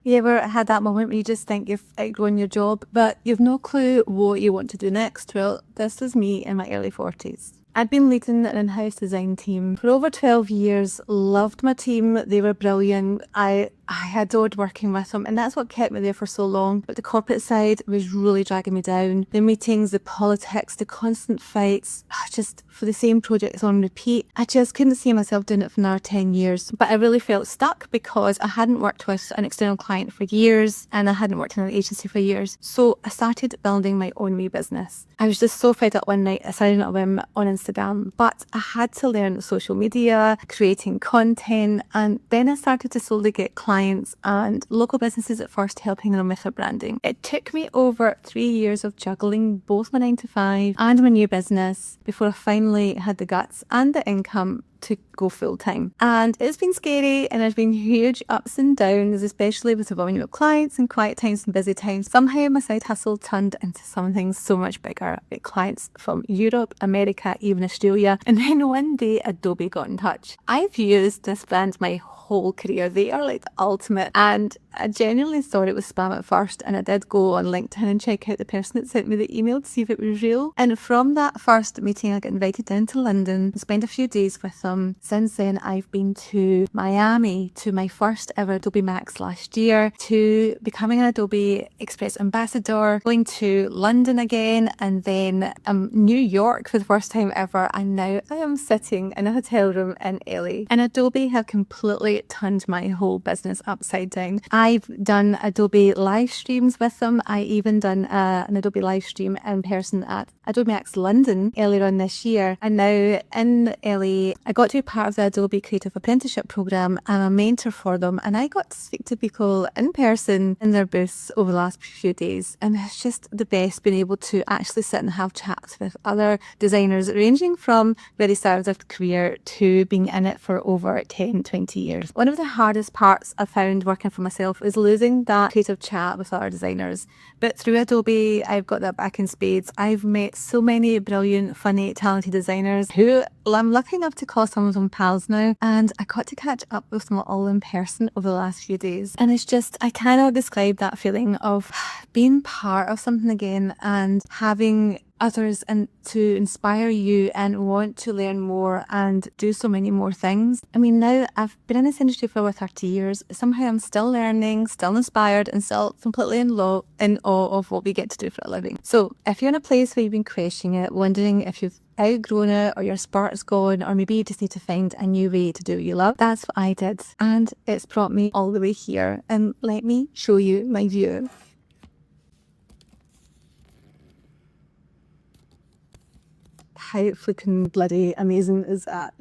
You ever had that moment where you just think you've outgrown your job, but you've no clue what you want to do next? Well, this was me in my early 40s. I'd been leading an in-house design team for over 12 years, loved my team, they were brilliant. I adored working with them, and that's what kept me there for so long. But the corporate side was really dragging me down. The meetings, the politics, the constant fights, just for the same projects on repeat. I just couldn't see myself doing it for another 10 years. But I really felt stuck because I hadn't worked with an external client for years and I hadn't worked in an agency for years. So I started building my own wee business. I was just so fed up one night, I started a whim on Instagram, but I had to learn social media, creating content, and then I started to slowly get clients and local businesses at first helping them with their branding. It took me over 3 years of juggling both my 9 to 5 and my new business before I finally had the guts and the income to go full time. And it's been scary and there's been huge ups and downs, especially with the volume of clients and quiet times and busy times. Somehow my side hustle turned into something so much bigger. With clients from Europe, America, even Australia. And then one day Adobe got in touch. I've used this brand my whole career. They are like the ultimate, and I genuinely thought it was spam at first, and I did go on LinkedIn and check out the person that sent me the email to see if it was real. And from that first meeting I got invited down to London and spent a few days with them. Since then I've been to Miami, to my first ever Adobe Max last year, to becoming an Adobe Express ambassador, going to London again, and then New York for the first time ever, and now I am sitting in a hotel room in LA. And Adobe have completely turned my whole business upside down. I've done Adobe live streams with them. I even done an Adobe live stream in person at Adobe Max London earlier on this year. And now in LA, I got to be part of the Adobe Creative Apprenticeship Programme. I'm a mentor for them, and I got to speak to people in person in their booths over the last few days. And it's just the best being able to actually sit and have chats with other designers ranging from very starts of the career to being in it for over 10, 20 years. One of the hardest parts I found working for myself is losing that creative chat with other designers. But through Adobe, I've got that back in spades. I've met so many brilliant, funny, talented designers who I'm lucky enough to call some of them pals now. And I got to catch up with them all in person over the last few days. And it's just, I cannot describe that feeling of being part of something again and having others and to inspire you and want to learn more and do so many more things. I mean, now I've been in this industry for over 30 years. Somehow I'm still learning, still inspired, and still completely in awe of what we get to do for a living. So if you're in a place where you've been questioning it, wondering if you've outgrown it or your spark is gone, or maybe you just need to find a new way to do what you love, that's what I did. And it's brought me all the way here. And let me show you my view. How flipping bloody amazing is that?